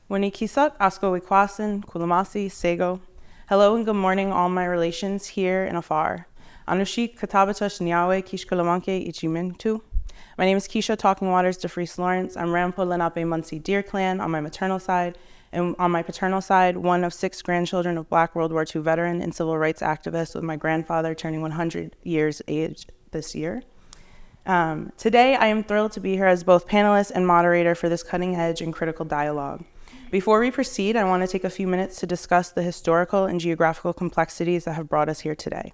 Wanikisak, Asko Wikwasan, Kulamasi, Sego. Hello and good morning, all my relations here and afar. Anushik, Tabitha, Shnyawe, Kishkulamanke, Ichimintu. My name is Keshia, Talking Waters to Freece Lawrence. I'm Rampo Lenape Muncie Deer Clan on my maternal side, and on my paternal side, one of 6 grandchildren of Black World War II veteran and civil rights activist, with my grandfather turning 100 years age this year. Today, I am thrilled to be here as both panelist and moderator for this cutting-edge and critical dialogue. Before we proceed, I want to take a few minutes to discuss the historical and geographical complexities that have brought us here today.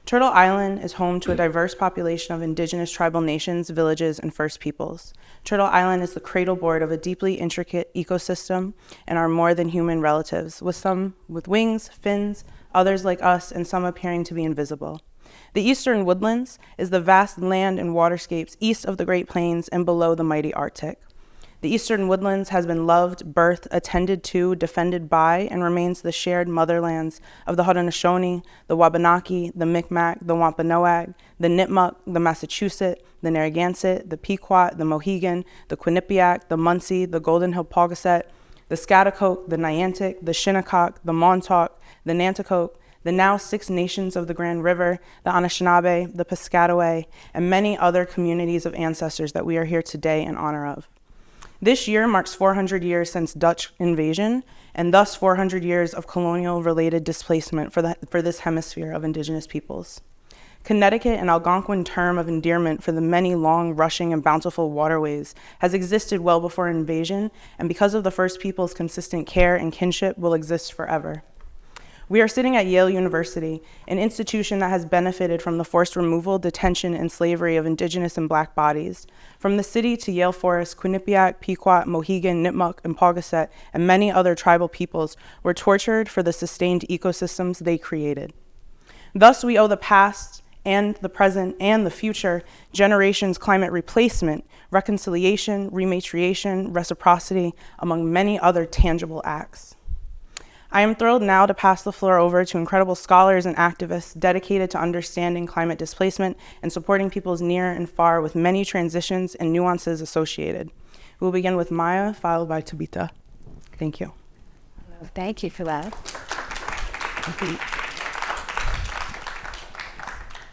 Turtle Island is home to a diverse population of indigenous tribal nations, villages, and First Peoples. Turtle Island is the cradleboard of a deeply intricate ecosystem and our more than human relatives, with some with wings, fins, others like us, and some appearing to be invisible. The Eastern Woodlands is the vast land and waterscapes east of the Great Plains and below the mighty Arctic. The Eastern Woodlands has been loved, birthed, attended to, defended by, and remains the shared motherlands of the Haudenosaunee, the Wabanaki, the Micmac, the Wampanoag, the Nipmuc, the Massachusetts, the Narragansett, the Pequot, the Mohegan, the Quinnipiac, the Munsee, the Golden Hill Paugussett, the Schaghticoke, the Niantic, the Shinnecock, the Montauk, the Nanticoke, the now 6 nations of the Grand River, the Anishinaabe, the Piscataway, and many other communities of ancestors that we are here today in honor of. This year marks 400 years since Dutch invasion, and thus 400 years of colonial-related displacement for this hemisphere of indigenous peoples. Connecticut, an Algonquin term of endearment for the many long, rushing, and bountiful waterways, has existed well before invasion, and because of the First Peoples' consistent care and kinship, will exist forever. We are sitting at Yale University, an institution that has benefited from the forced removal, detention, and slavery of indigenous and Black bodies. From the city to Yale Forest, Quinnipiac, Pequot, Mohegan, Nipmuc, and Paugussett, and many other tribal peoples were tortured for the sustained ecosystems they created. Thus, we owe the past and the present and the future generations climate replacement, reconciliation, rematriation, reciprocity, among many other tangible acts. I am thrilled now to pass the floor over to incredible scholars and activists dedicated to understanding climate displacement and supporting peoples near and far with many transitions and nuances associated. We'll begin with Maya, followed by Tabitha. Thank you. Thank you for that.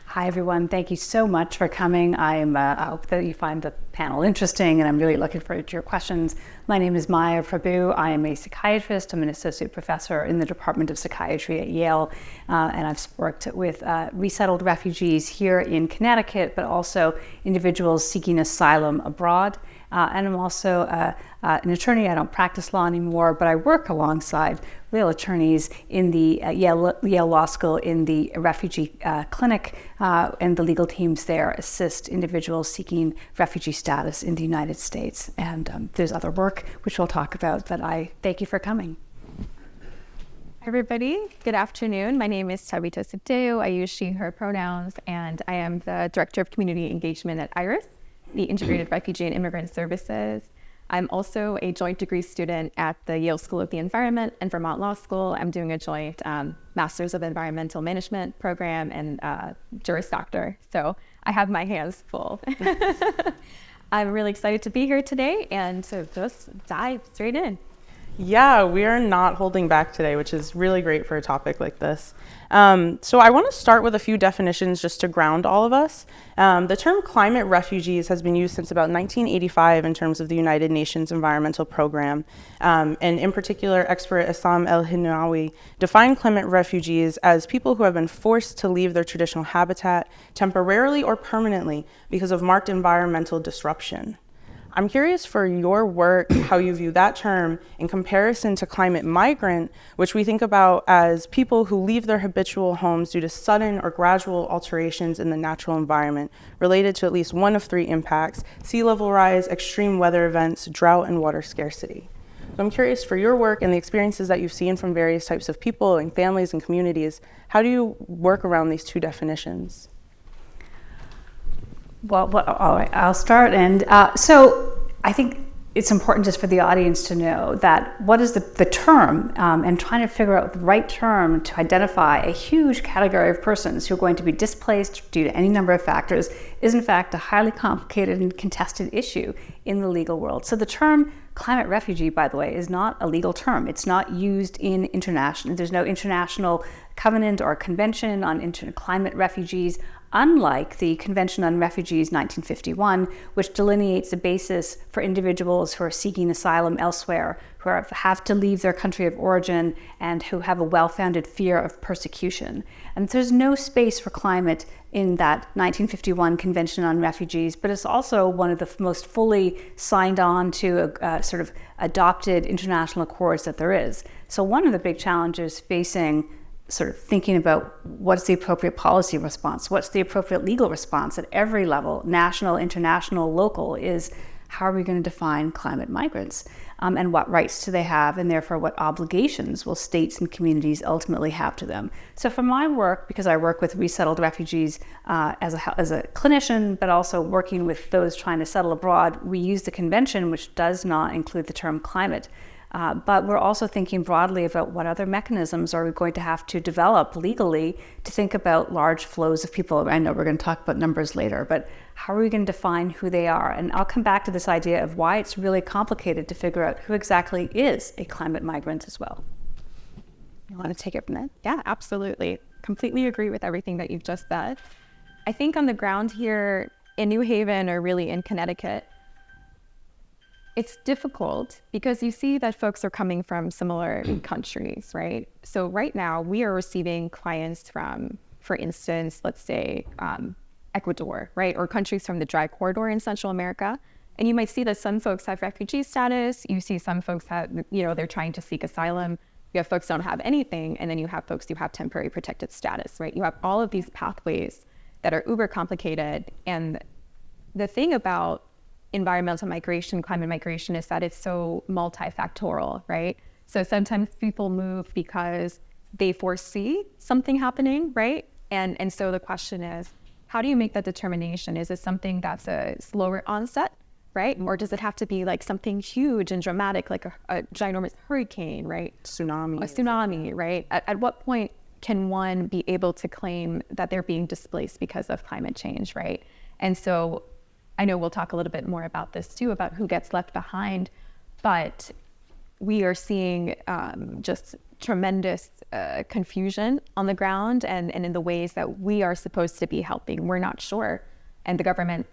Hi, everyone. Thank you so much for coming. I hope that you find the panel interesting, and I'm really looking forward to your questions. My name is Maya Prabhu. I am a psychiatrist. I'm an associate professor in the Department of Psychiatry at Yale, and I've worked with resettled refugees here in Connecticut, but also individuals seeking asylum abroad. And I'm also an attorney. I don't practice law anymore, but I work alongside real attorneys in the Yale Law School in the refugee clinic, and the legal teams there assist individuals seeking refugee status in the United States. And there's other work which we'll talk about, but I thank you for coming. Hi, everybody. Good afternoon. My name is Tabitha Sookdeo. I use she, her pronouns, and I am the Director of Community Engagement at IRIS, the Integrated Refugee and Immigrant Services. I'm also a joint degree student at the Yale School of the Environment and Vermont Law School. I'm doing a joint Masters of Environmental Management program and Juris Doctor. So I have my hands full. I'm really excited to be here today and to just dive straight in. Yeah, we are not holding back today, which is really great for a topic like this. So I want to start with a few definitions just to ground all of us. The term climate refugees has been used since about 1985 in terms of the United Nations Environmental Program. And in particular, expert Assam El-Hinawi defined climate refugees as people who have been forced to leave their traditional habitat temporarily or permanently because of marked environmental disruption. I'm curious for your work, how you view that term in comparison to climate migrant, which we think about as people who leave their habitual homes due to sudden or gradual alterations in the natural environment related to at least one of 3 impacts: sea level rise, extreme weather events, drought, and water scarcity. So I'm curious for your work and the experiences that you've seen from various types of people and families and communities, how do you work around these 2 definitions? Well, all right, I'll start. And so I think it's important just for the audience to know that what is the term, and trying to figure out the right term to identify a huge category of persons who are going to be displaced due to any number of factors is in fact a highly complicated and contested issue in the legal world. So the term climate refugee, by the way, is not a legal term. It's not used in international, there's no international covenant or convention on climate refugees, unlike the Convention on Refugees 1951, which delineates a basis for individuals who are seeking asylum elsewhere, who have to leave their country of origin, and who have a well-founded fear of persecution. And there's no space for climate in that 1951 Convention on Refugees, but it's also one of the most fully signed on to sort of adopted international accords that there is. So one of the big challenges facing sort of thinking about what's the appropriate policy response, what's the appropriate legal response at every level, national, international, local, is how are we going to define climate migrants, and what rights do they have, and therefore what obligations will states and communities ultimately have to them. So for my work, because I work with resettled refugees as a clinician, but also working with those trying to settle abroad, we use the convention, which does not include the term climate. But we're also thinking broadly about what other mechanisms are we going to have to develop legally to think about large flows of people. I know we're going to talk about numbers later, but how are we going to define who they are? And I'll come back to this idea of why it's really complicated to figure out who exactly is a climate migrant as well. You want to take it from there? Yeah, absolutely. Completely agree with everything that you've just said. I think on the ground here in New Haven, or really in Connecticut, it's difficult because you see that folks are coming from similar countries, right? So right now we are receiving clients from, for instance, let's say Ecuador, right? Or countries from the dry corridor in Central America. And you might see that some folks have refugee status. You see some folks have, they're trying to seek asylum. You have folks who don't have anything. And then you have folks who have temporary protected status, right? You have all of these pathways that are uber complicated. And the thing about environmental migration, climate migration, is that it's so multifactorial, right? So sometimes people move because they foresee something happening, right? And so the question is, how do you make that determination? Is it something that's a slower onset, right? Or does it have to be like something huge and dramatic, like a ginormous hurricane, right? A tsunami, right? At what point can one be able to claim that they're being displaced because of climate change, right? And so I know we'll talk a little bit more about this too, about who gets left behind, but we are seeing just tremendous confusion on the ground and in the ways that we are supposed to be helping. We're not sure. And the government,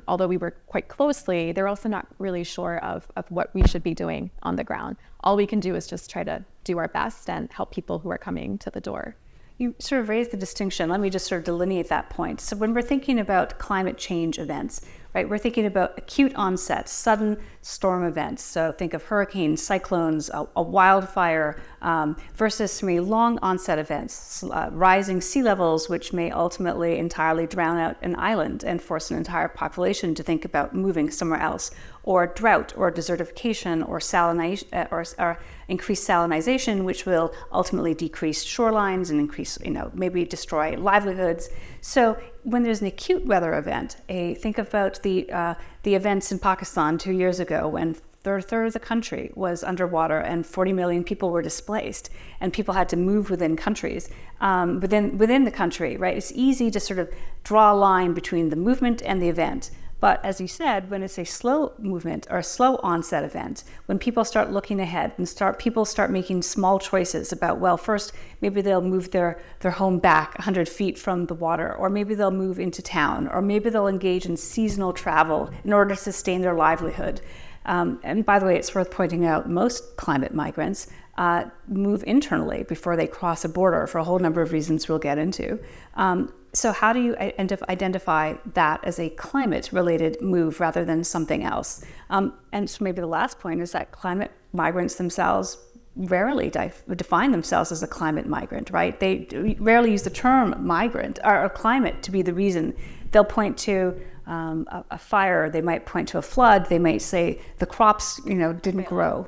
although we work quite closely, they're also not really sure of what we should be doing on the ground. All we can do is just try to do our best and help people who are coming to the door. You sort of raised the distinction. Let me just sort of delineate that point. So when we're thinking about climate change events, right, we're thinking about acute onset, sudden storm events. So think of hurricanes, cyclones, a wildfire, versus some long onset events, rising sea levels, which may ultimately entirely drown out an island and force an entire population to think about moving somewhere else, or drought, or desertification, or salinization, or increased salinization, which will ultimately decrease shorelines and increase, maybe destroy livelihoods. So when there's an acute weather event, think about the events in Pakistan 2 years ago when a third of the country was underwater and 40 million people were displaced, and people had to move within countries, within the country, right? It's easy to sort of draw a line between the movement and the event. But as you said, when it's a slow movement or a slow onset event, when people start looking ahead and people start making small choices about, well, first, maybe they'll move their home back 100 feet from the water, or maybe they'll move into town, or maybe they'll engage in seasonal travel in order to sustain their livelihood. And by the way, it's worth pointing out, most climate migrants move internally before they cross a border for a whole number of reasons we'll get into. So how do you identify that as a climate-related move rather than something else? And so maybe the last point is that climate migrants themselves rarely define themselves as a climate migrant, right? They rarely use the term migrant or climate to be the reason. They'll point to a fire, they might point to a flood, they might say the crops, didn't grow.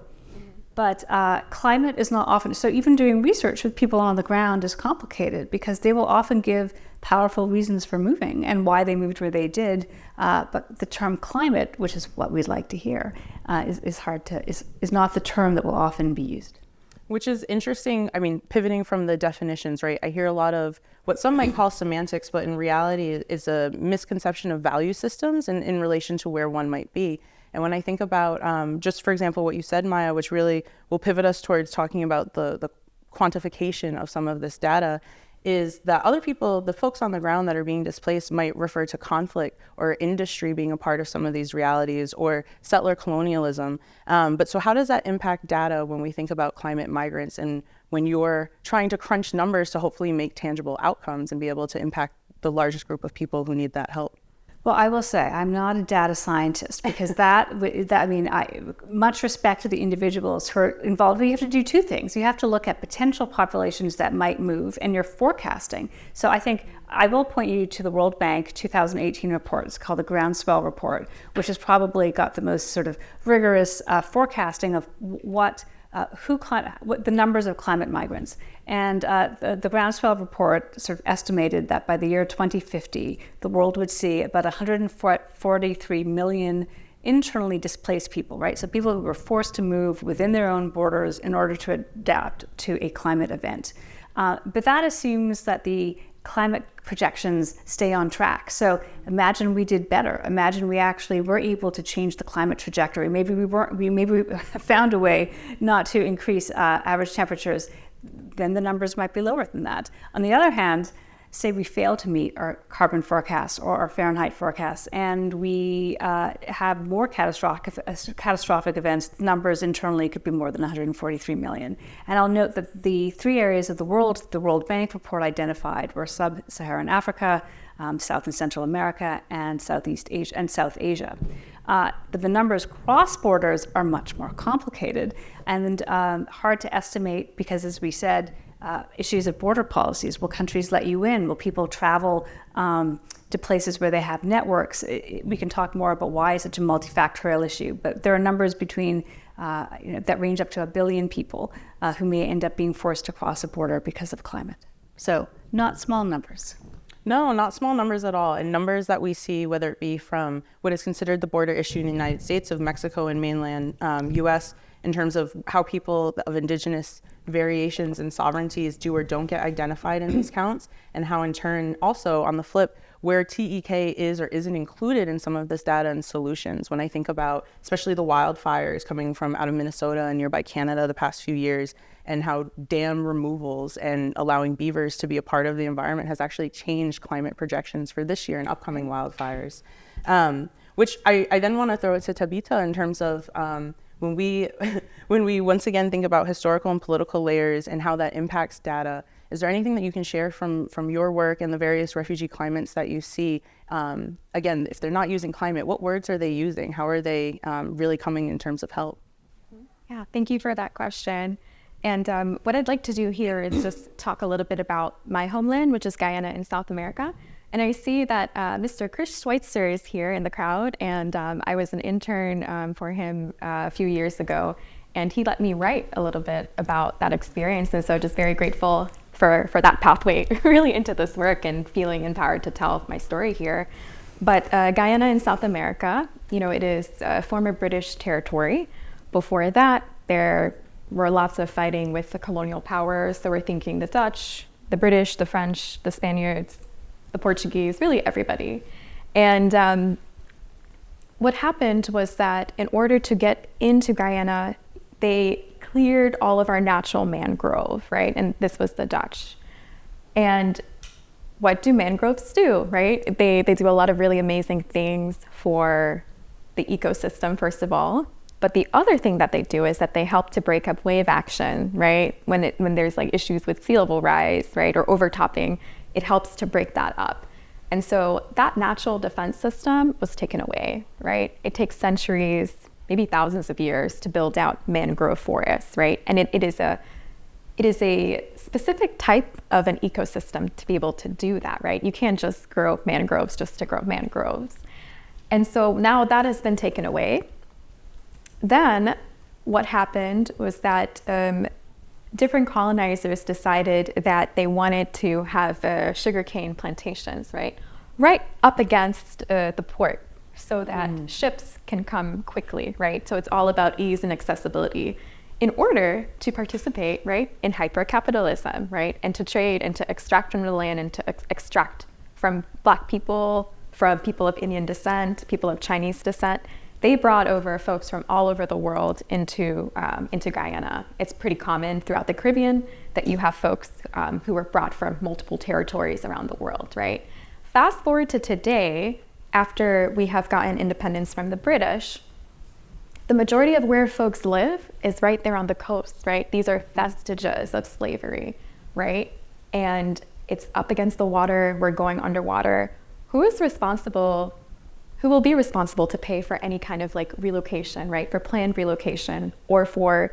But climate is not often, so even doing research with people on the ground is complicated because they will often give powerful reasons for moving and why they moved where they did. But the term climate, which is what we'd like to hear, is not the term that will often be used. Which is interesting. I mean, pivoting from the definitions, right? I hear a lot of what some might call semantics, but in reality is a misconception of value systems and in relation to where one might be. And when I think about, just for example, what you said, Maya, which really will pivot us towards talking about the quantification of some of this data, is that other people, the folks on the ground that are being displaced, might refer to conflict or industry being a part of some of these realities, or settler colonialism. But so how does that impact data when we think about climate migrants and when you're trying to crunch numbers to hopefully make tangible outcomes and be able to impact the largest group of people who need that help? Well, I will say I'm not a data scientist because much respect to the individuals who are involved. You have to do two things. You have to look at potential populations that might move, and you're forecasting. So I think I will point you to the World Bank 2018 report. It's called the Groundswell Report, which has probably got the most sort of rigorous forecasting of what the numbers of climate migrants. And the Groundswell report sort of estimated that by the year 2050, the world would see about 143 million internally displaced people, right? So people who were forced to move within their own borders in order to adapt to a climate event. But that assumes that the climate projections stay on track. So imagine we did better. Imagine we actually were able to change the climate trajectory. Maybe we found a way not to increase average temperatures. Then the numbers might be lower than that. On the other hand, say we fail to meet our carbon forecasts or our Fahrenheit forecasts, and we have more catastrophic events. The numbers internally could be more than 143 million. And I'll note that the three areas of the world the World Bank report identified were sub-Saharan Africa, South and Central America, and Southeast Asia and South Asia. But the numbers cross borders are much more complicated and hard to estimate because, as we said, issues of border policies. Will countries let you in? Will people travel to places where they have networks? We can talk more about why it's such a multifactorial issue, but there are numbers between that range up to 1 billion people who may end up being forced to cross a border because of climate. So not small numbers. No, not small numbers at all. And numbers that we see, whether it be from what is considered the border issue in the United States of Mexico and mainland US, in terms of how people of indigenous variations and sovereignties do or don't get identified in these counts, and how in turn also on the flip, where TEK is or isn't included in some of this data and solutions. When I think about especially the wildfires coming from out of Minnesota and nearby Canada the past few years, and how dam removals and allowing beavers to be a part of the environment has actually changed climate projections for this year and upcoming wildfires. Which I then want to throw it to Tabitha in terms of when we once again think about historical and political layers and how that impacts data. Is there anything that you can share from your work and the various refugee climates that you see? Again, if they're not using climate, what words are they using? How are they really coming in terms of help? Yeah, thank you for that question. And what I'd like to do here is just talk a little bit about my homeland, which is Guyana in South America. And I see that Mr. Chris Schweitzer is here in the crowd, and I was an intern for him a few years ago, and he let me write a little bit about that experience. And so just very grateful for that pathway really into this work and feeling empowered to tell my story here. But Guyana in South America, it is a former British territory. Before that, there were lots of fighting with the colonial powers. So we're thinking the Dutch, the British, the French, the Spaniards, the Portuguese, really everybody. And what happened was that in order to get into Guyana, they cleared all of our natural mangrove, right? And this was the Dutch. And what do mangroves do, right? They do a lot of really amazing things for the ecosystem, first of all. But the other thing that they do is that they help to break up wave action, right? When there's like issues with sea level rise, right, or overtopping, it helps to break that up. And so that natural defense system was taken away, right? It takes centuries, maybe thousands of years to build out mangrove forests, right? And it is a specific type of an ecosystem to be able to do that, right? You can't just grow mangroves just to grow mangroves. And so now that has been taken away. Then what happened was that different colonizers decided that they wanted to have sugarcane plantations, right up against the port, so that ships can come quickly, right? So it's all about ease and accessibility in order to participate, right, in hyper-capitalism, right, and to trade and to extract from the land and to extract from Black people, from people of Indian descent, people of Chinese descent. They brought over folks from all over the world into Guyana. It's pretty common throughout the Caribbean that you have folks who were brought from multiple territories around the world, right? Fast forward to today, after we have gotten independence from the British, the majority of where folks live is right there on the coast, right? These are vestiges of slavery, right? And it's up against the water, we're going underwater. Who will be responsible to pay for any kind of like relocation, right? For planned relocation or for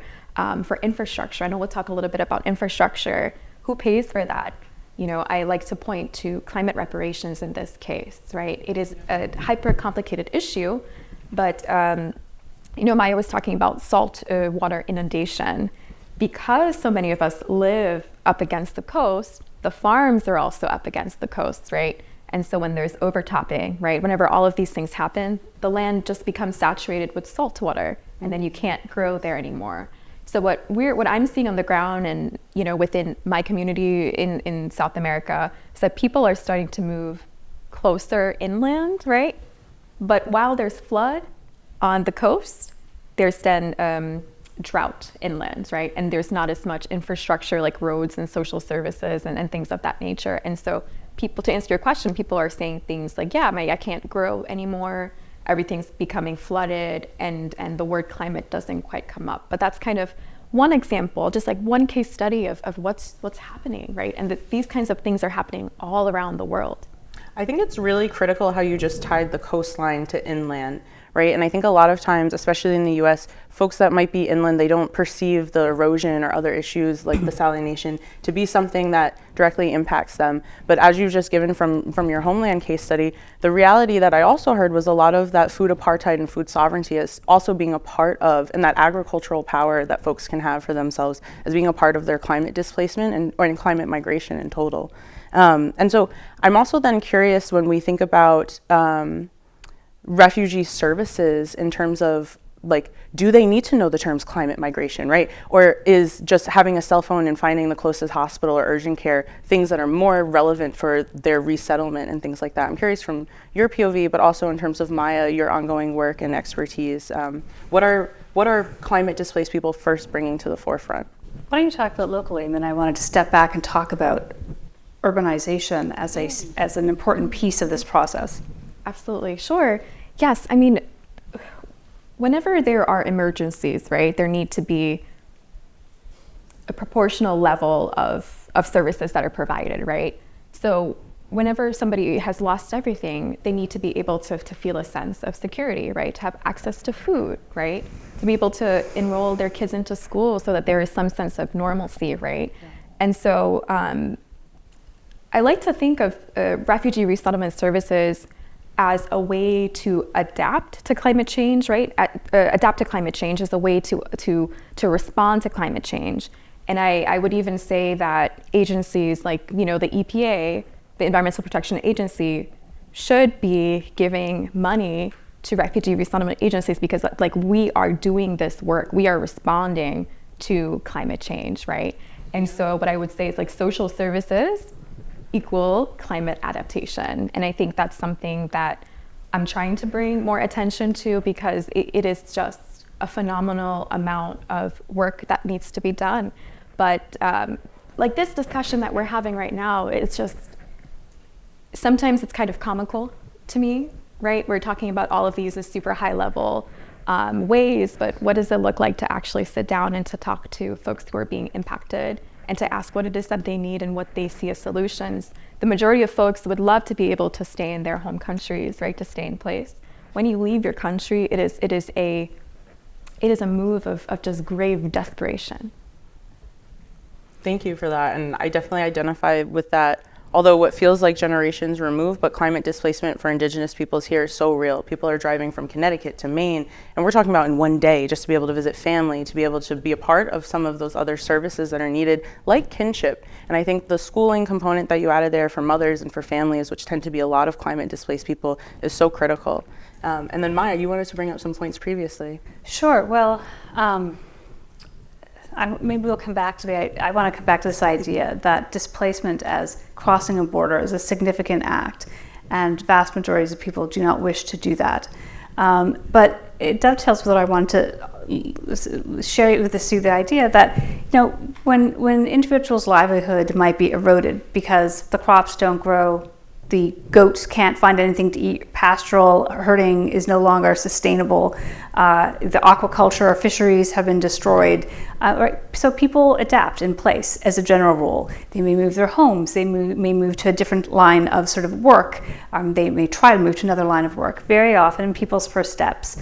infrastructure. I know we'll talk a little bit about infrastructure. Who pays for that? You know, I like to point to climate reparations in this case, right? It is a hyper complicated issue, but you know, Maya was talking about salt water inundation. Because so many of us live up against the coast, the farms are also up against the coast, right? And so when there's overtopping, right, whenever all of these things happen, the land just becomes saturated with salt water, and then you can't grow there anymore. So what I'm seeing on the ground and, you know, within my community in South America is that people are starting to move closer inland, right? But while there's flood on the coast, there's then drought inland, right? And there's not as much infrastructure like roads and social services and things of that nature. And so people, to answer your question, people are saying things like, yeah, I can't grow anymore. Everything's becoming flooded, and the word climate doesn't quite come up. But that's kind of one example, just like one case study of what's happening, right? And these kinds of things are happening all around the world. I think it's really critical how you just tied the coastline to inland, right? And I think a lot of times, especially in the US, folks that might be inland, they don't perceive the erosion or other issues like desalination to be something that directly impacts them. But as you've just given from your homeland case study, the reality that I also heard was a lot of that food apartheid and food sovereignty is also being a part of, and that agricultural power that folks can have for themselves as being a part of their climate displacement or in climate migration in total. And so I'm also then curious when we think about refugee services in terms of like, do they need to know the terms climate migration, right? Or is just having a cell phone and finding the closest hospital or urgent care things that are more relevant for their resettlement and things like that? I'm curious from your POV, but also in terms of Maya, your ongoing work and expertise, what are climate displaced people first bringing to the forefront? Why don't you talk about locally, and then I wanted to step back and talk about urbanization as an important piece of this process. Absolutely, sure. Yes, I mean, whenever there are emergencies, right, there need to be a proportional level of services that are provided, right? So whenever somebody has lost everything, they need to be able to feel a sense of security, right? To have access to food, right? To be able to enroll their kids into school so that there is some sense of normalcy, right? Yeah. And so I like to think of refugee resettlement services as a way to adapt to climate change, right? Adapt to climate change as a way to respond to climate change. And I would even say that agencies like, you know, the EPA, the Environmental Protection Agency, should be giving money to refugee resettlement agencies because like we are doing this work, we are responding to climate change, right? And so what I would say is like social services equal climate adaptation. And I think that's something that I'm trying to bring more attention to because it is just a phenomenal amount of work that needs to be done. But like this discussion that we're having right now, it's just, sometimes it's kind of comical to me, right? We're talking about all of these as super high level ways, but what does it look like to actually sit down and to talk to folks who are being impacted and to ask what it is that they need and what they see as solutions? The majority of folks would love to be able to stay in their home countries, right, to stay in place. When you leave your country, it is a move of just grave desperation. Thank you for that, and I definitely identify with that although what feels like generations removed, but climate displacement for Indigenous peoples here is so real. People are driving from Connecticut to Maine, and we're talking about in one day just to be able to visit family, to be able to be a part of some of those other services that are needed, like kinship. And I think the schooling component that you added there for mothers and for families, which tend to be a lot of climate displaced people, is so critical. And then Maya, you wanted to bring up some points previously. Sure. Well, maybe we'll come back to I want to come back to this idea that displacement as crossing a border is a significant act, and vast majorities of people do not wish to do that. But it dovetails with what I want to share with the idea that, when individuals' livelihood might be eroded because the crops don't grow, the goats can't find anything to eat, pastoral herding is no longer sustainable, the aquaculture or fisheries have been destroyed. Right? So people adapt in place as a general rule. They may move their homes, they may move to a different line of sort of work, they may try to move to another line of work. Very often people's first steps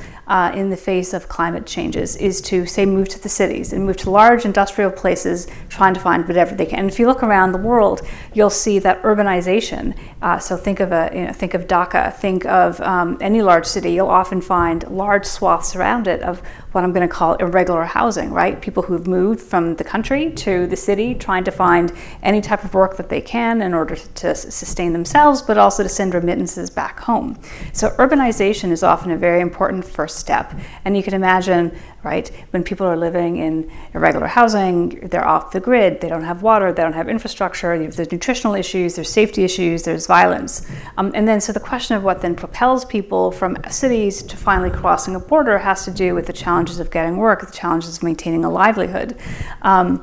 in the face of climate changes is to, say, move to the cities and move to large industrial places, trying to find whatever they can. And if you look around the world, you'll see that urbanization, so think of Dhaka, think of any large city, you'll often find large swaths around it of what I'm going to call irregular housing, right? People who've moved from the country to the city trying to find any type of work that they can in order to sustain themselves, but also to send remittances back home. So urbanization is often a very important first step. And you can imagine, right, when people are living in irregular housing, they're off the grid, they don't have water, they don't have infrastructure, there's nutritional issues, there's safety issues, there's violence. And then so the question of what then propels people from cities to finally crossing a border has to do with the challenges of getting work, the challenges of maintaining a livelihood. One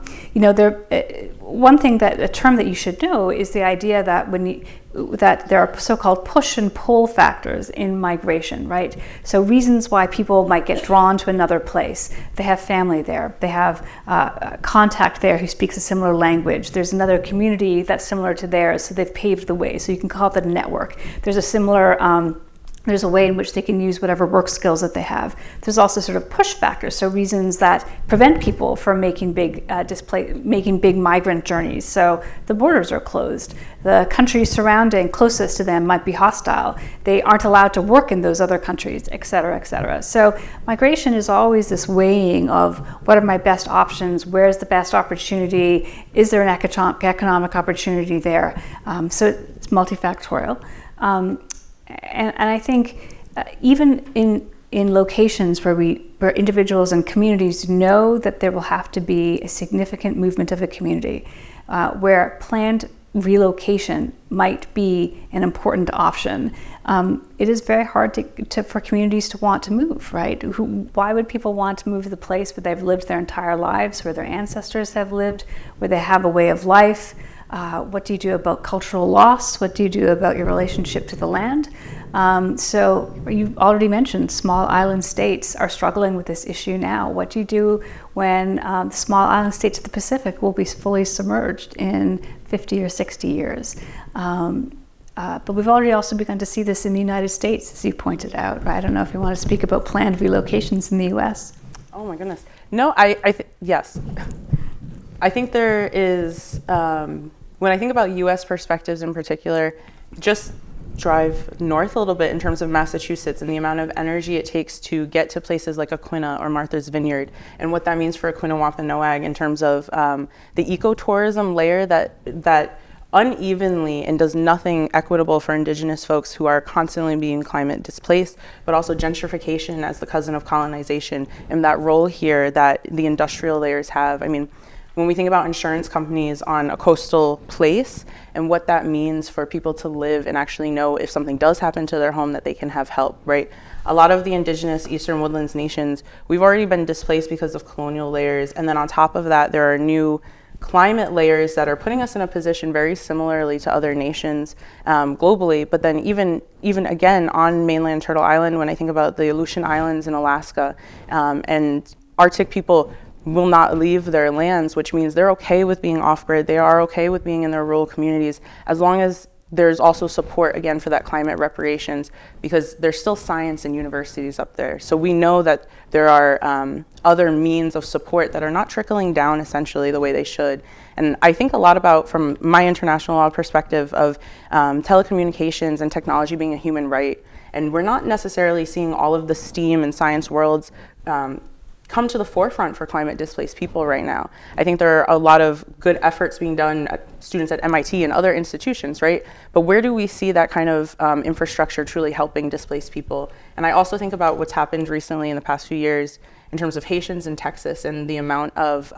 thing a term that you should know is the idea that that there are so-called push and pull factors in migration, right? So reasons why people might get drawn to another place. They have family there. They have contact there who speaks a similar language. There's another community that's similar to theirs, so they've paved the way. So you can call that a network. There's a similar there's a way in which they can use whatever work skills that they have. There's also sort of push factors, so reasons that prevent people from making big migrant journeys. So the borders are closed. The countries surrounding closest to them might be hostile. They aren't allowed to work in those other countries, et cetera, et cetera. So migration is always this weighing of what are my best options, where's the best opportunity, is there an economic opportunity there? So it's multifactorial. And I think even in locations where individuals and communities know that there will have to be a significant movement of a community, where planned relocation might be an important option, it is very hard for communities to want to move, right? Why would people want to move to the place where they've lived their entire lives, where their ancestors have lived, where they have a way of life? What do you do about cultural loss? What do you do about your relationship to the land? So you already mentioned small island states are struggling with this issue now. What do you do when the small island states of the Pacific will be fully submerged in 50 or 60 years? But we've already also begun to see this in the United States, as you pointed out, right? I don't know if you want to speak about planned relocations in the U.S. Oh my goodness. No, yes. I think there is, when I think about U.S. perspectives in particular, just drive north a little bit in terms of Massachusetts and the amount of energy it takes to get to places like Aquinnah or Martha's Vineyard, and what that means for Aquinnah Wampanoag in terms of the ecotourism layer that unevenly and does nothing equitable for Indigenous folks who are constantly being climate displaced, but also gentrification as the cousin of colonization, and that role here that the industrial layers have. I mean, when we think about insurance companies on a coastal place and what that means for people to live and actually know if something does happen to their home that they can have help, right? A lot of the Indigenous Eastern Woodlands nations, we've already been displaced because of colonial layers, and then on top of that, there are new climate layers that are putting us in a position very similarly to other nations globally. But then even again on mainland Turtle Island, when I think about the Aleutian Islands in Alaska, and Arctic people will not leave their lands, which means they're okay with being off-grid. They are okay with being in their rural communities as long as there's also support again for that climate reparations, because there's still science and universities up there. So we know that there are other means of support that are not trickling down essentially the way they should. And I think a lot about, from my international law perspective, of telecommunications and technology being a human right. And we're not necessarily seeing all of the STEAM and science worlds come to the forefront for climate displaced people right now. I think there are a lot of good efforts being done at students at MIT and other institutions, right? But where do we see that kind of infrastructure truly helping displaced people? And I also think about what's happened recently in the past few years in terms of Haitians in Texas and the amount of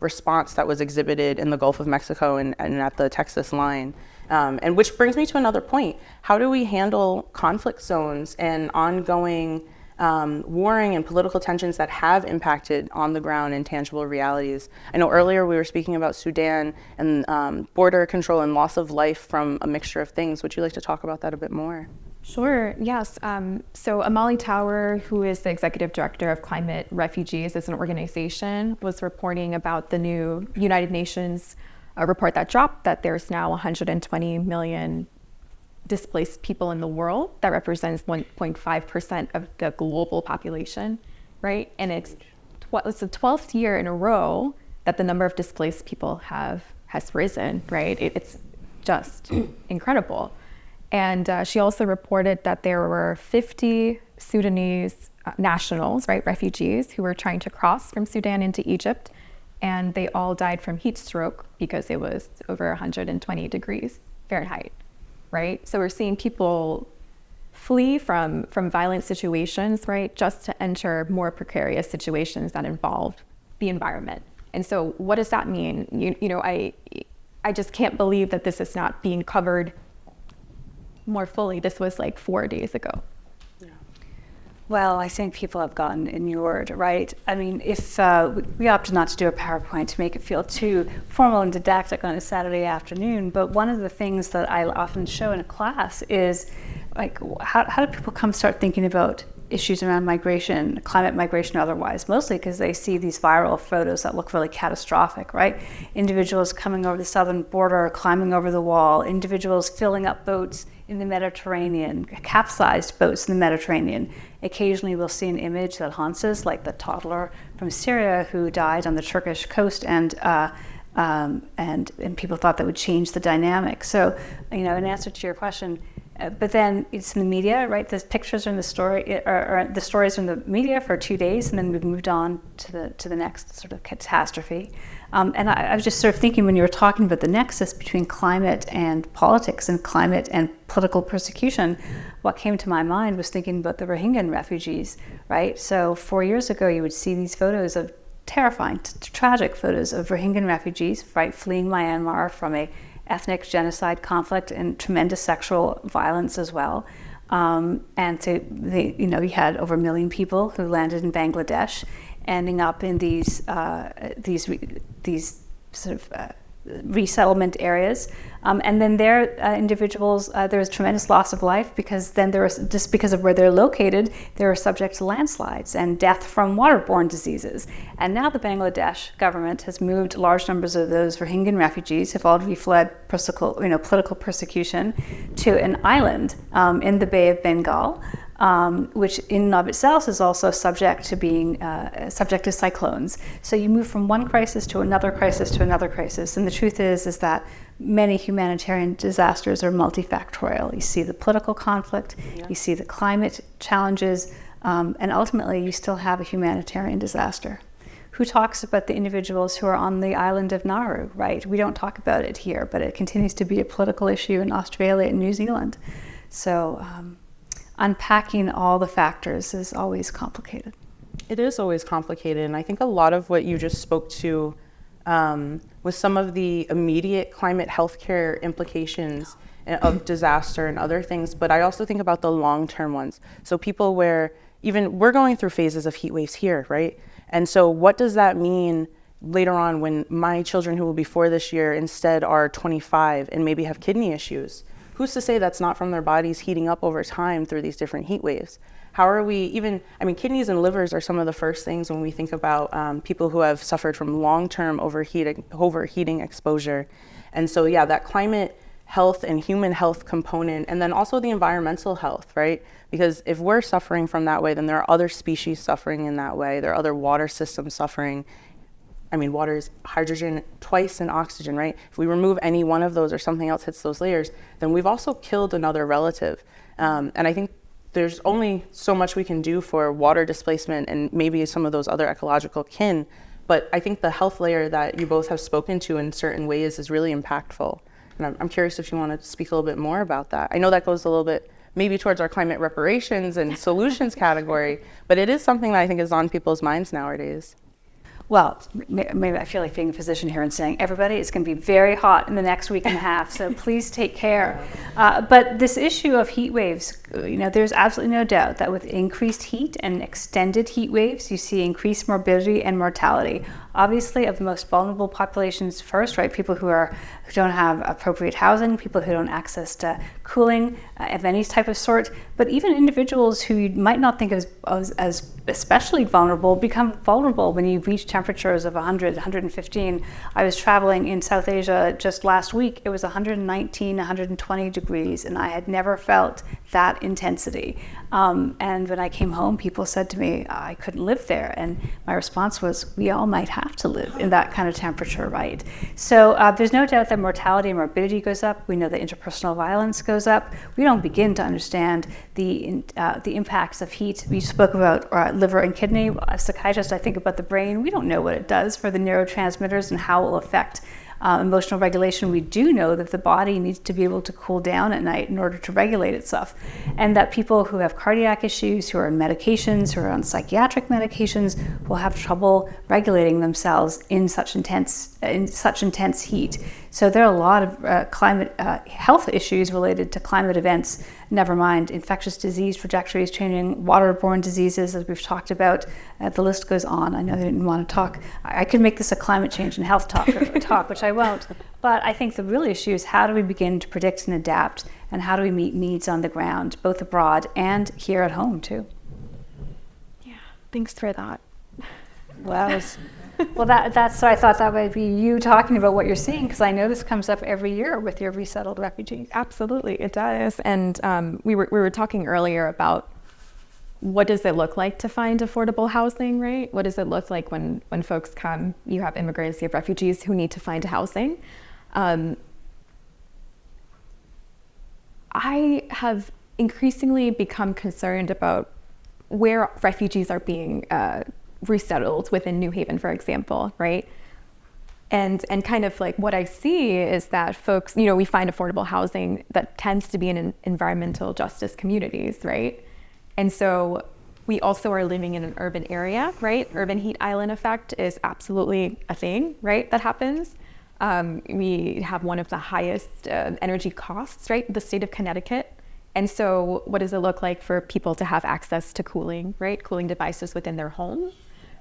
response that was exhibited in the Gulf of Mexico and at the Texas line. And which brings me to another point. How do we handle conflict zones and ongoing warring and political tensions that have impacted on the ground and tangible realities? I know earlier we were speaking about Sudan and border control and loss of life from a mixture of things. Would you like to talk about that a bit more? Sure, yes. So Amali Tower, who is the executive director of Climate Refugees as an organization, was reporting about the new United Nations report that dropped, that there's now 120 million displaced people in the world. That represents 1.5% of the global population, right? And it's the 12th year in a row that the number of displaced people has risen, right? It's just incredible. And she also reported that there were 50 Sudanese nationals, right, refugees, who were trying to cross from Sudan into Egypt, and they all died from heat stroke because it was over 120 degrees Fahrenheit. Right? So we're seeing people flee from violent situations, right, just to enter more precarious situations that involve the environment. And so what does that mean? You know, I just can't believe that this is not being covered more fully. This was like 4 days ago. Well, I think people have gotten inured, right? I mean, if we opted not to do a PowerPoint to make it feel too formal and didactic on a Saturday afternoon, but one of the things that I often show in a class is, like, how do people start thinking about issues around migration, climate migration or otherwise, mostly because they see these viral photos that look really catastrophic, right? Individuals coming over the southern border, climbing over the wall, individuals filling up boats in the Mediterranean, capsized boats in the Mediterranean. Occasionally we'll see an image that haunts us, like the toddler from Syria who died on the Turkish coast, and people thought that would change the dynamic. So, you know, in answer to your question, but then it's in the media, right? The pictures are in the story, or the stories are in the media for 2 days, and then we've moved on to the next sort of catastrophe. And I was just sort of thinking, when you were talking about the nexus between climate and politics and climate and political persecution, what came to my mind was thinking about the Rohingya refugees, right? So 4 years ago, you would see these photos of terrifying, tragic photos of Rohingya refugees, right, fleeing Myanmar from a ethnic genocide conflict and tremendous sexual violence as well. And so you had over 1 million people who landed in Bangladesh, ending up in these sort of resettlement areas. And then individuals, there was tremendous loss of life, because then just because of where they're located, they were subject to landslides and death from waterborne diseases. And now the Bangladesh government has moved large numbers of those Rohingya refugees, have already fled political persecution, to an island in the Bay of Bengal, which in and of itself is also subject to cyclones. So you move from one crisis to another crisis to another crisis. And the truth is that many humanitarian disasters are multifactorial. You see the political conflict, you see the climate challenges, and ultimately you still have a humanitarian disaster. Who talks about the individuals who are on the island of Nauru, right? We don't talk about it here, but it continues to be a political issue in Australia and New Zealand. So unpacking all the factors is always complicated. It is always complicated, and I think a lot of what you just spoke to was some of the immediate climate healthcare implications of disaster and other things, but I also think about the long-term ones. So people where we're going through phases of heat waves here, right? And so what does that mean later on when my children who will be 4 this year instead are 25 and maybe have kidney issues? Who's to say that's not from their bodies heating up over time through these different heat waves? How are we kidneys and livers are some of the first things when we think about people who have suffered from long-term overheating exposure. And so, yeah, that climate health and human health component, and then also the environmental health, right? Because if we're suffering from that way, then there are other species suffering in that way. There are other water systems suffering. I mean, water is hydrogen twice in oxygen, right? If we remove any one of those or something else hits those layers, then we've also killed another relative. And I think there's only so much we can do for water displacement and maybe some of those other ecological kin. But I think the health layer that you both have spoken to in certain ways is really impactful. And I'm curious if you want to speak a little bit more about that. I know that goes a little bit maybe towards our climate reparations and solutions category, but it is something that I think is on people's minds nowadays. Well, maybe I feel like being a physician here and saying, everybody, it's going to be very hot in the next week and a half, so please take care. But this issue of heat waves, there's absolutely no doubt that with increased heat and extended heat waves, you see increased morbidity and mortality. Obviously, of the most vulnerable populations first, right? People who don't have appropriate housing, people who don't access to cooling of any type of sort, but even individuals who you might not think of as especially vulnerable become vulnerable when you reach temperatures of 100, 115. I was traveling in South Asia just last week. It was 119, 120 degrees, and I had never felt that intensity. And when I came home, people said to me, I couldn't live there. And my response was, we all might have to live in that kind of temperature, right? So there's no doubt that mortality and morbidity goes up. We know that interpersonal violence goes up. We don't begin to understand the impacts of heat. We spoke about liver and kidney. As a psychiatrist, I think about the brain. We don't know what it does for the neurotransmitters and how it will affect emotional regulation. We do know that the body needs to be able to cool down at night in order to regulate itself, and that people who have cardiac issues, who are on medications, who are on psychiatric medications, will have trouble regulating themselves in such intense heat. So there are a lot of climate health issues related to climate events. Never mind infectious disease trajectories changing, waterborne diseases, as we've talked about. The list goes on. I know they didn't want to talk. I could make this a climate change and health talk, which I won't. But I think the real issue is, how do we begin to predict and adapt, and how do we meet needs on the ground, both abroad and here at home too? Yeah, thanks for that. Well, that's so I thought that would be you talking about what you're seeing, because I know this comes up every year with your resettled refugees. Absolutely, it does. And we were talking earlier about what does it look like to find affordable housing, right? What does it look like when folks come? You have immigrants, you have refugees who need to find housing. I have increasingly become concerned about where refugees are being resettled within New Haven, for example, right? And kind of like what I see is that folks, we find affordable housing that tends to be in environmental justice communities, right? And so we also are living in an urban area, right? Urban heat island effect is absolutely a thing, right? That happens. We have one of the highest energy costs, right? The state of Connecticut. And so what does it look like for people to have access to cooling, right? Cooling devices within their homes,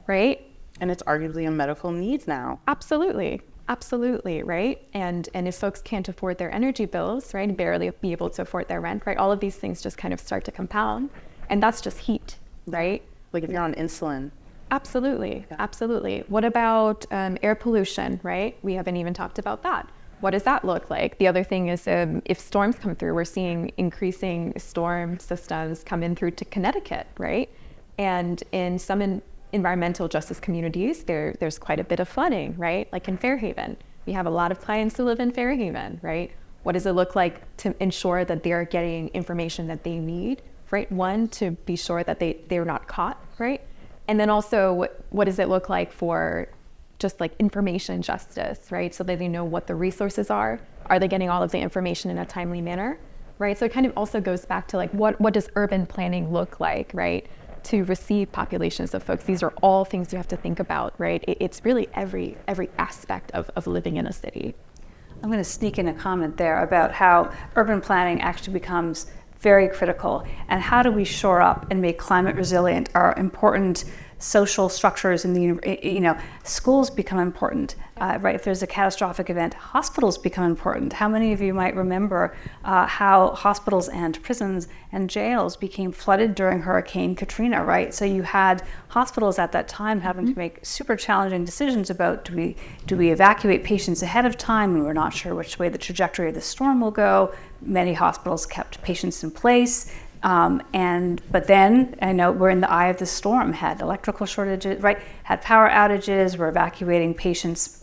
right? And it's arguably a medical need now. Absolutely, right? And if folks can't afford their energy bills, right, barely be able to afford their rent, right, all of these things just kind of start to compound. And that's just heat, right? Like if you're on insulin. Absolutely. What about air pollution, right? We haven't even talked about that. What does that look like? The other thing is if storms come through, we're seeing increasing storm systems come in through to Connecticut, right? And in some environmental justice communities, there's quite a bit of flooding, right? Like in Fairhaven. We have a lot of clients who live in Fairhaven, right? What does it look like to ensure that they're getting information that they need, right? One, to be sure that they're not caught, right? And then also, what does it look like for just like information justice, right? So that they know what the resources are. Are they getting all of the information in a timely manner, right? So it kind of also goes back to like, what does urban planning look like, right? To receive populations of folks. These are all things you have to think about, right? It's really every aspect of living in a city. I'm going to sneak in a comment there about how urban planning actually becomes very critical, and how do we shore up and make climate resilient our important social structures in the, schools become important, right? If there's a catastrophic event, hospitals become important. How many of you might remember how hospitals and prisons and jails became flooded during Hurricane Katrina, right? So you had hospitals at that time having to make super challenging decisions about do we evacuate patients ahead of time when we're not sure which way the trajectory of the storm will go. Many hospitals kept patients in place. But then, I know we're in the eye of the storm, had electrical shortages, right? Had power outages, we're evacuating patients,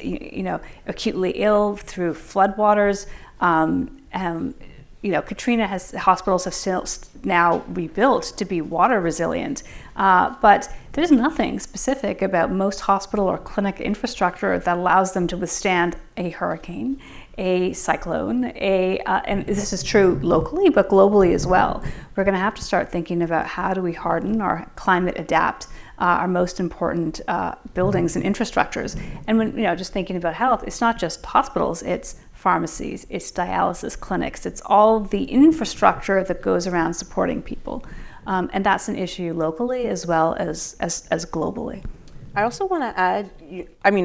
acutely ill through floodwaters. Hospitals have still now rebuilt to be water resilient. But there's nothing specific about most hospital or clinic infrastructure that allows them to withstand a hurricane, a cyclone, and this is true locally, but globally as well. We're going to have to start thinking about how do we harden or climate adapt our most important buildings and infrastructures. And when, just thinking about health, it's not just hospitals, it's pharmacies, it's dialysis clinics, it's all the infrastructure that goes around supporting people. And that's an issue locally as well as globally. I also want to add,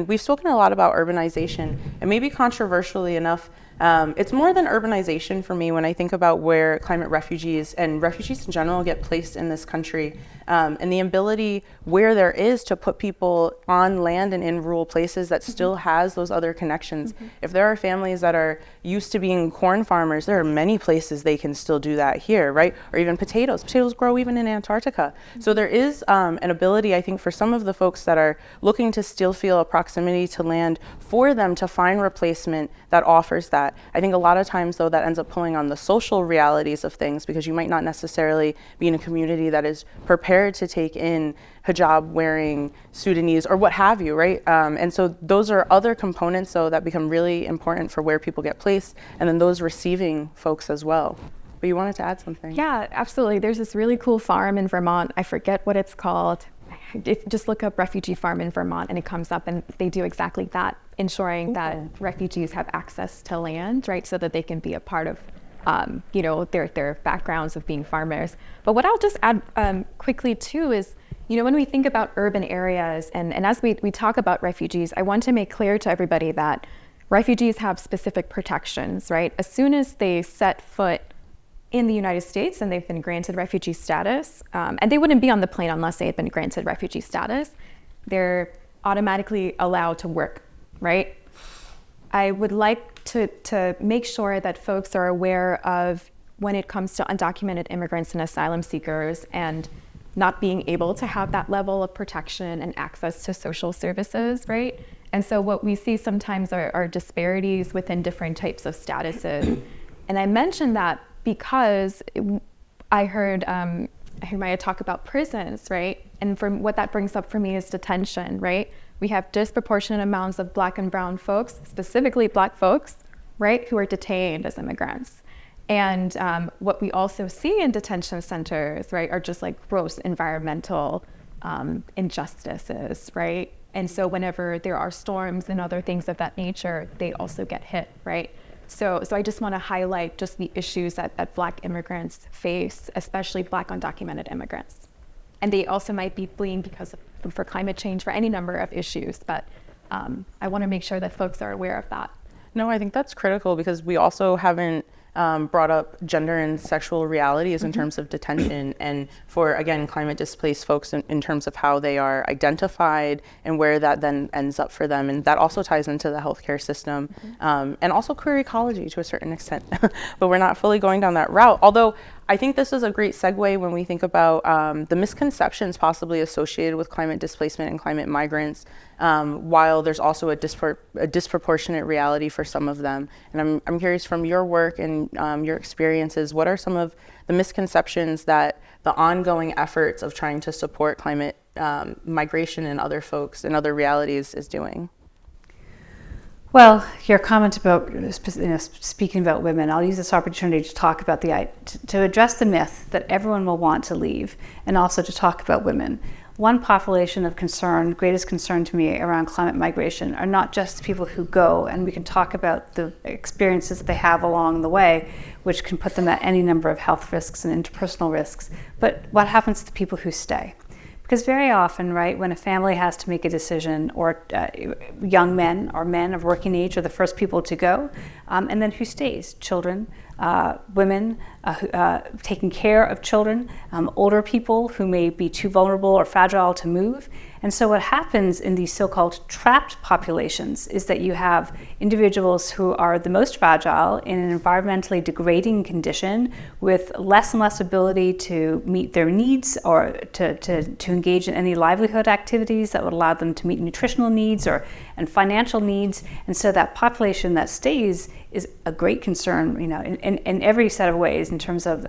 we've spoken a lot about urbanization, and maybe controversially enough, it's more than urbanization for me when I think about where climate refugees and refugees in general get placed in this country, and the ability where there is to put people on land and in rural places that still has those other connections. If there are families that are used to being corn farmers, there are many places they can still do that here, right? Or even potatoes. Potatoes grow even in Antarctica. So there is an ability, I think, for some of the folks that are looking to still feel a proximity to land for them to find replacement that offers that. I think a lot of times, though, that ends up pulling on the social realities of things, because you might not necessarily be in a community that is prepared to take in hijab wearing Sudanese or what have you, right? And so those are other components, though, that become really important for where people get placed, and then those receiving folks as well. But you wanted to add something. Yeah, absolutely. There's this really cool farm in Vermont. I forget what it's called. Just look up refugee farm in Vermont and it comes up, and they do exactly that, ensuring that refugees have access to land, right, so that they can be a part of their backgrounds of being farmers. But what I'll just add quickly too is, when we think about urban areas and as we talk about refugees, I want to make clear to everybody that refugees have specific protections, right? As soon as they set foot in the United States and they've been granted refugee status, and they wouldn't be on the plane unless they had been granted refugee status, they're automatically allowed to work, right? I would like to make sure that folks are aware of, when it comes to undocumented immigrants and asylum seekers and not being able to have that level of protection and access to social services, right? And so what we see sometimes are disparities within different types of statuses. And I mentioned that because I heard Maya talk about prisons, right? And from what that brings up for me is detention, right? We have disproportionate amounts of Black and brown folks, specifically Black folks, right, who are detained as immigrants. And what we also see in detention centers, right, are just like gross environmental injustices, right? And so whenever there are storms and other things of that nature, they also get hit, right? So I just want to highlight just the issues that Black immigrants face, especially Black undocumented immigrants. And they also might be fleeing for climate change, for any number of issues, but I want to make sure that folks are aware of that. No, I think that's critical, because we also haven't brought up gender and sexual realities in terms of detention, and for, again, climate displaced folks in terms of how they are identified and where that then ends up for them. And that also ties into the healthcare system, and also queer ecology to a certain extent, but we're not fully going down that route. Although I think this is a great segue when we think about the misconceptions possibly associated with climate displacement and climate migrants, while there's also a disproportionate reality for some of them. And I'm curious, from your work and your experiences, what are some of the misconceptions that the ongoing efforts of trying to support climate migration and other folks and other realities is doing? Well, your comment about speaking about women, I'll use this opportunity to talk about to address the myth that everyone will want to leave, and also to talk about women. One population of concern, greatest concern to me around climate migration, are not just the people who go, and we can talk about the experiences that they have along the way, which can put them at any number of health risks and interpersonal risks, but what happens to the people who stay? Because very often, right, when a family has to make a decision, or young men or men of working age are the first people to go, and then who stays? Children, women taking care of children, older people who may be too vulnerable or fragile to move. And so what happens in these so-called trapped populations is that you have individuals who are the most fragile in an environmentally degrading condition with less and less ability to meet their needs or to engage in any livelihood activities that would allow them to meet nutritional needs and financial needs. And so that population that stays is a great concern, in every set of ways, in terms of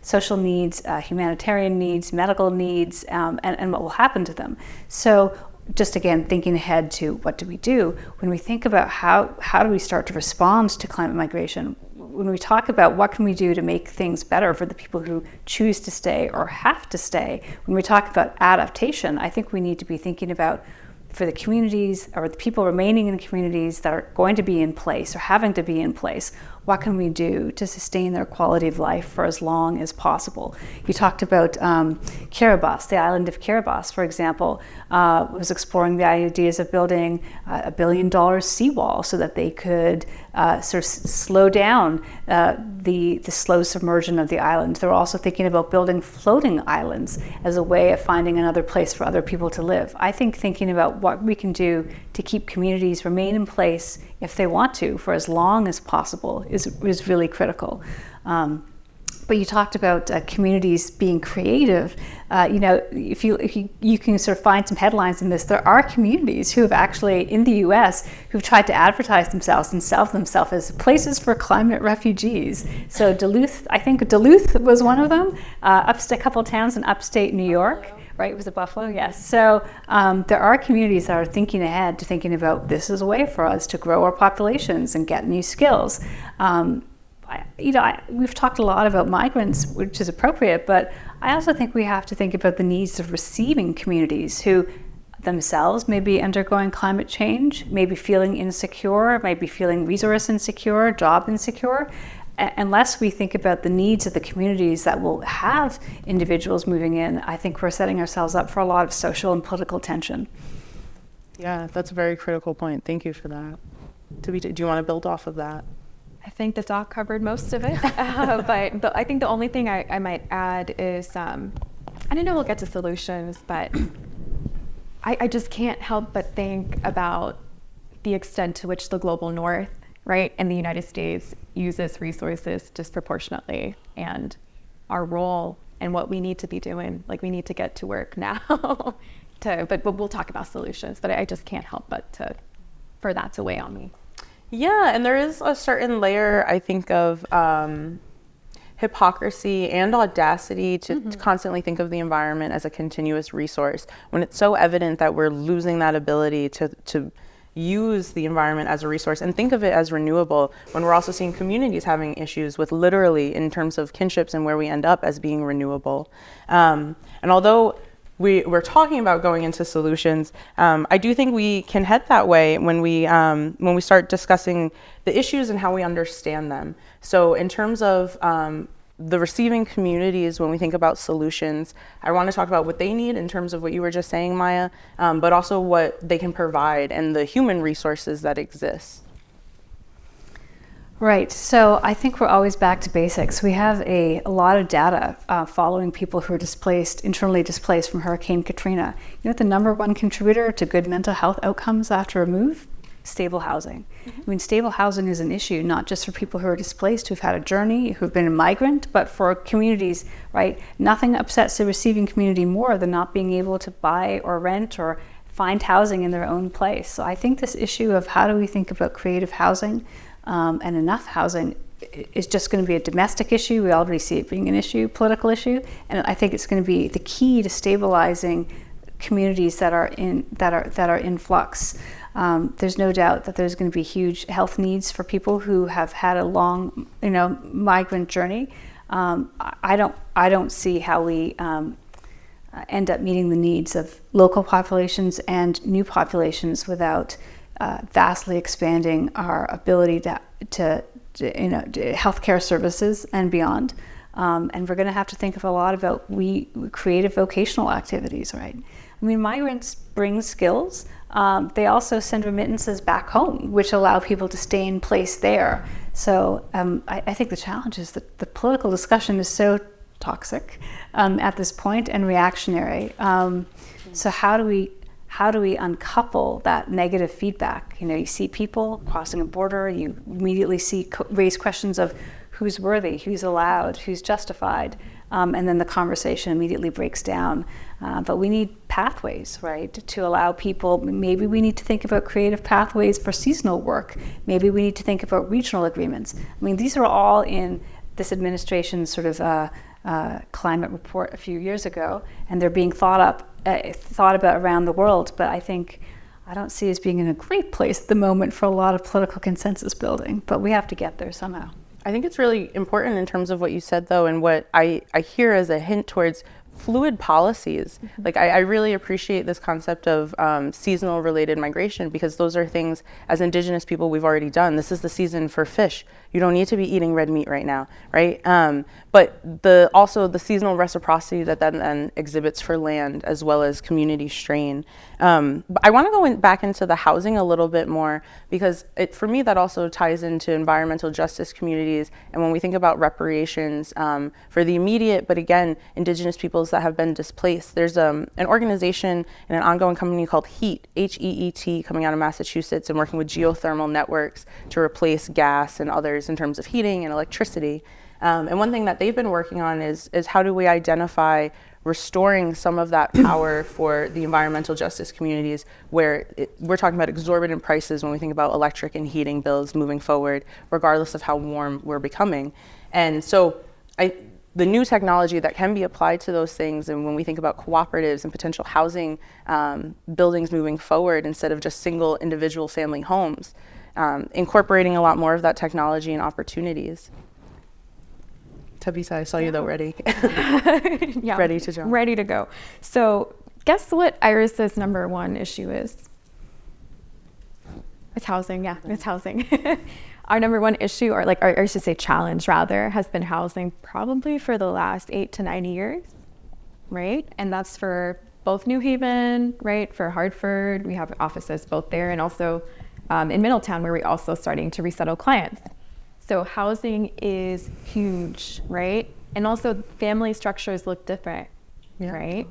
social needs, humanitarian needs, medical needs, and what will happen to them. So just again, thinking ahead to what do we do when we think about how do we start to respond to climate migration? When we talk about what can we do to make things better for the people who choose to stay or have to stay, when we talk about adaptation, I think we need to be thinking about, for the communities or the people remaining in the communities that are going to be in place or having to be in place, what can we do to sustain their quality of life for as long as possible? You talked about Kiribati, the island of Kiribati, for example, was exploring the ideas of building $1 billion seawall so that they could sort of slow down the slow submersion of the island. They were also thinking about building floating islands as a way of finding another place for other people to live. I think thinking about what we can do to keep communities remain in place if they want to for as long as possible is really critical. But you talked about communities being creative. If you can sort of find some headlines in this, there are communities who have actually, in the US, who've tried to advertise themselves and sell themselves as places for climate refugees. So Duluth, I think Duluth was one of them, a couple of towns in upstate New York. Right, was it Buffalo? Yes. So there are communities that are thinking ahead to thinking about, this is a way for us to grow our populations and get new skills. We've talked a lot about migrants, which is appropriate, but I also think we have to think about the needs of receiving communities who themselves may be undergoing climate change, may be feeling insecure, may be feeling resource insecure, job insecure. Unless we think about the needs of the communities that will have individuals moving in, I think we're setting ourselves up for a lot of social and political tension. Yeah, that's a very critical point. Thank you for that. Tabitha, do you want to build off of that? I think the doc covered most of it, but I think the only thing I might add is, I don't know we'll get to solutions, but I just can't help but think about the extent to which the global north, right, and the United States uses resources disproportionately, and our role and what we need to be doing. Like, we need to get to work now. But we'll talk about solutions. But I just can't help but for that to weigh on me. Yeah, and there is a certain layer, I think, of hypocrisy and audacity to constantly think of the environment as a continuous resource, when it's so evident that we're losing that ability to use the environment as a resource and think of it as renewable, when we're also seeing communities having issues with, literally in terms of kinships and where we end up as being renewable. And although we're talking about going into solutions, I do think we can head that way when we start discussing the issues and how we understand them. So in terms of the receiving communities, when we think about solutions, I want to talk about what they need in terms of what you were just saying, Maya, but also what they can provide and the human resources that exist. Right. So I think we're always back to basics. We have a lot of data following people who are displaced, internally displaced from Hurricane Katrina. You know what the number one contributor to good mental health outcomes after a move? Stable housing. I mean, stable housing is an issue, not just for people who are displaced, who've had a journey, who've been a migrant, but for communities, right? Nothing upsets the receiving community more than not being able to buy or rent or find housing in their own place. So I think this issue of how do we think about creative housing and enough housing is just going to be a domestic issue. We already see it being an issue, political issue, and I think it's going to be the key to stabilizing communities that are in flux. There's no doubt that there's going to be huge health needs for people who have had a long, migrant journey. I don't see how we end up meeting the needs of local populations and new populations without vastly expanding our ability to healthcare services and beyond. And we're going to have to think of a lot about creative vocational activities, right? I mean, migrants bring skills. They also send remittances back home, which allow people to stay in place there. So I think the challenge is that the political discussion is so toxic at this point and reactionary. So how do we uncouple that negative feedback? You see people crossing a border, you immediately raise questions of who's worthy, who's allowed, who's justified, and then the conversation immediately breaks down. But we need pathways, right, to allow people. Maybe we need to think about creative pathways for seasonal work. Maybe we need to think about regional agreements. I mean, these are all in this administration's sort of climate report a few years ago, and they're being thought about around the world. But I don't see us being in a great place at the moment for a lot of political consensus building. But we have to get there somehow. I think it's really important in terms of what you said, though, and what I hear as a hint towards fluid policies. Mm-hmm. Like I really appreciate this concept of seasonal related migration, because those are things as Indigenous people we've already done. This is the season for fish. You don't need to be eating red meat right now, right? But also the seasonal reciprocity that then exhibits for land, as well as community strain. But I want to go back into the housing a little bit more, because for me that also ties into environmental justice communities. And when we think about reparations for the immediate, but again, Indigenous peoples that have been displaced, there's an organization and an ongoing company called HEAT, HEET, coming out of Massachusetts and working with geothermal networks to replace gas and others in terms of heating and electricity. And one thing that they've been working on is how do we identify restoring some of that power for the environmental justice communities, where we're talking about exorbitant prices when we think about electric and heating bills moving forward, regardless of how warm we're becoming. And so the new technology that can be applied to those things, and when we think about cooperatives and potential housing buildings moving forward instead of just single individual family homes, incorporating a lot more of that technology and opportunities. Tabitha, I saw you though ready. Yeah, ready to jump. Ready to go. So guess what Iris's number one issue is? It's housing, yeah, it's housing. Our number one issue, or I should say challenge rather, has been housing probably for the last 8 to 9 years, right? And that's for both New Haven, right? For Hartford, we have offices both there, and also in Middletown, where we're also starting to resettle clients. So housing is huge, right? And also family structures look different, right?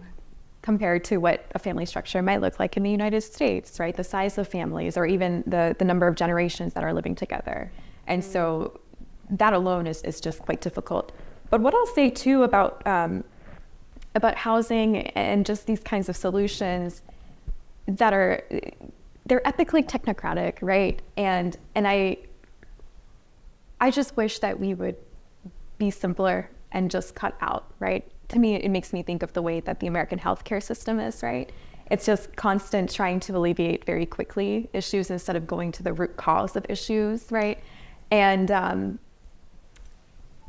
Compared to what a family structure might look like in the United States, right? The size of families, or even the number of generations that are living together. And so that alone is just quite difficult. But what I'll say too about housing and just these kinds of solutions that they're epically technocratic, right? And I just wish that we would be simpler and just cut out, right? To me, it makes me think of the way that the American healthcare system is, right? It's just constant trying to alleviate very quickly issues instead of going to the root cause of issues, right? And I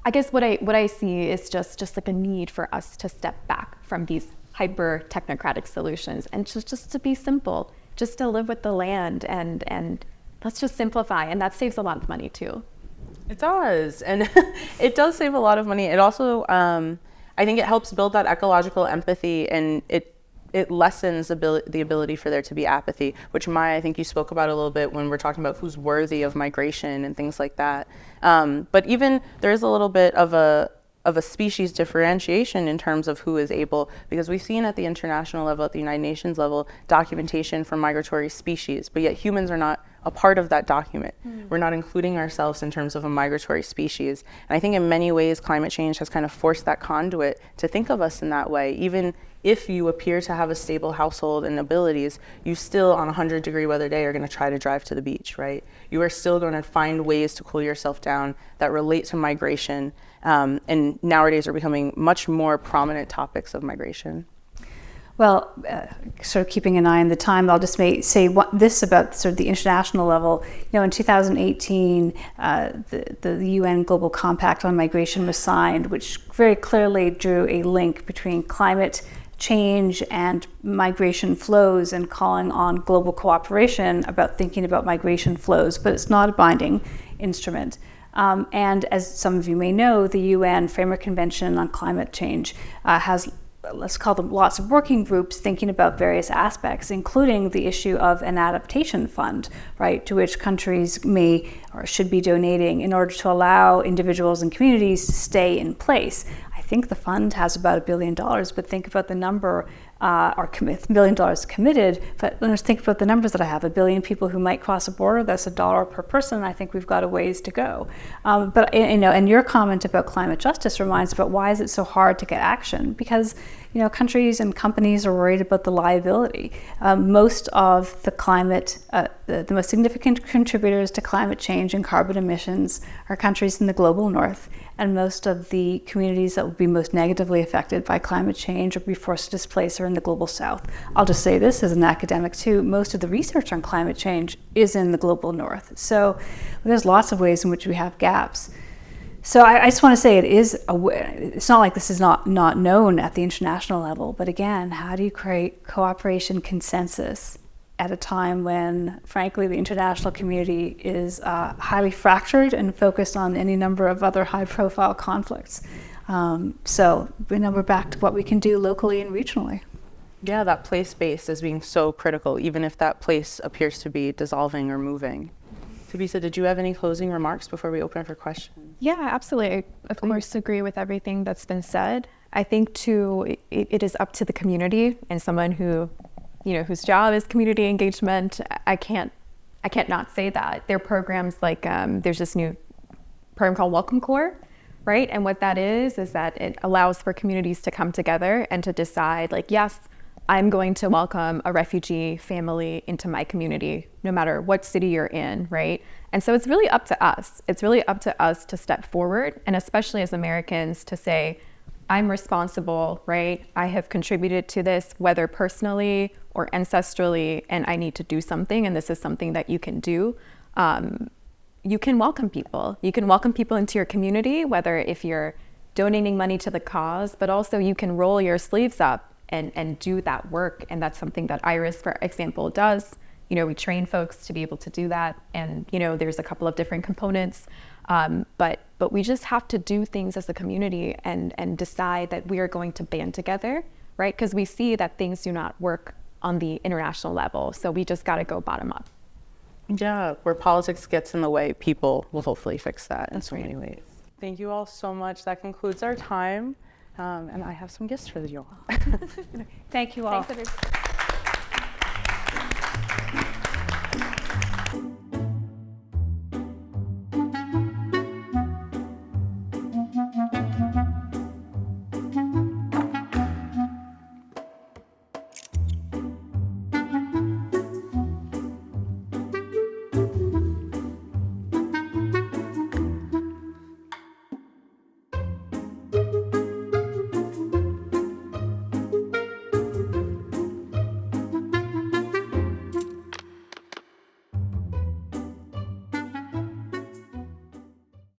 guess what I see is just like a need for us to step back from these hyper technocratic solutions and just to be simple, just to live with the land, and let's just simplify, and that saves a lot of money too. It does, and it does save a lot of money. It also, I think it helps build that ecological empathy, and it lessens the ability for there to be apathy, which I think you spoke about a little bit when we're talking about who's worthy of migration and things like that. But even there is a little bit of a species differentiation in terms of who is able, because we've seen at the international level, at the United Nations level, documentation for migratory species, but yet humans are not a part of that document. We're not including ourselves in terms of a migratory species. And I think in many ways, climate change has kind of forced that conduit to think of us in that way. Even if you appear to have a stable household and abilities, you still on a 100-degree weather day are going to try to drive to the beach, right? You are still going to find ways to cool yourself down that relate to migration, and nowadays are becoming much more prominent topics of migration. Well, sort of keeping an eye on the time, I'll just say this about sort of the international level. In 2018, the UN Global Compact on Migration was signed, which very clearly drew a link between climate change and migration flows, and calling on global cooperation about thinking about migration flows. But it's not a binding instrument. And as some of you may know, the UN Framework Convention on Climate Change has, let's call them, lots of working groups thinking about various aspects, including the issue of an adaptation fund, right, to which countries may or should be donating in order to allow individuals and communities to stay in place. I think the fund has about $1 billion, but think about the number, $1 billion committed, but let's think about the numbers that I have. 1 billion people who might cross a border, that's $1 per person. I think we've got a ways to go. But and your comment about climate justice reminds about why is it so hard to get action? Because countries and companies are worried about the liability. Most of the climate, the most significant contributors to climate change and carbon emissions are countries in the global north, and most of the communities that will be most negatively affected by climate change or be forced to displace are in the global south. I'll just say this as an academic too, most of the research on climate change is in the global north. So there's lots of ways in which we have gaps. So I just want to say it's not like this is not known at the international level, but again, how do you create cooperation consensus at a time when, frankly, the international community is highly fractured and focused on any number of other high-profile conflicts? So we're back to what we can do locally and regionally. Yeah, that place-based is being so critical, even if that place appears to be dissolving or moving. Tabitha, did you have any closing remarks before we open up for questions? Yeah, absolutely. I, of course, agree with everything that's been said. I think, too, it is up to the community and someone who, whose job is community engagement. I can't not say that. There are programs like, there's this new program called Welcome Corps, right? And what that is that it allows for communities to come together and to decide, like, yes, I'm going to welcome a refugee family into my community, no matter what city you're in, right? And so it's really up to us. It's really up to us to step forward, and especially as Americans to say, I'm responsible, right? I have contributed to this, whether personally or ancestrally, and I need to do something, and this is something that you can do. You can welcome people. You can welcome people into your community, whether if you're donating money to the cause, but also you can roll your sleeves up and do that work. And that's something that IRIS, for example, does. We train folks to be able to do that. And, there's a couple of different components. But we just have to do things as a community and decide that we are going to band together, right? Because we see that things do not work on the international level. So we just got to go bottom up. Yeah, where politics gets in the way, people will hopefully fix that in so right. many ways. Thank you all so much. That concludes our time. And I have some gifts for you all. Thank you all. Thanks, everybody.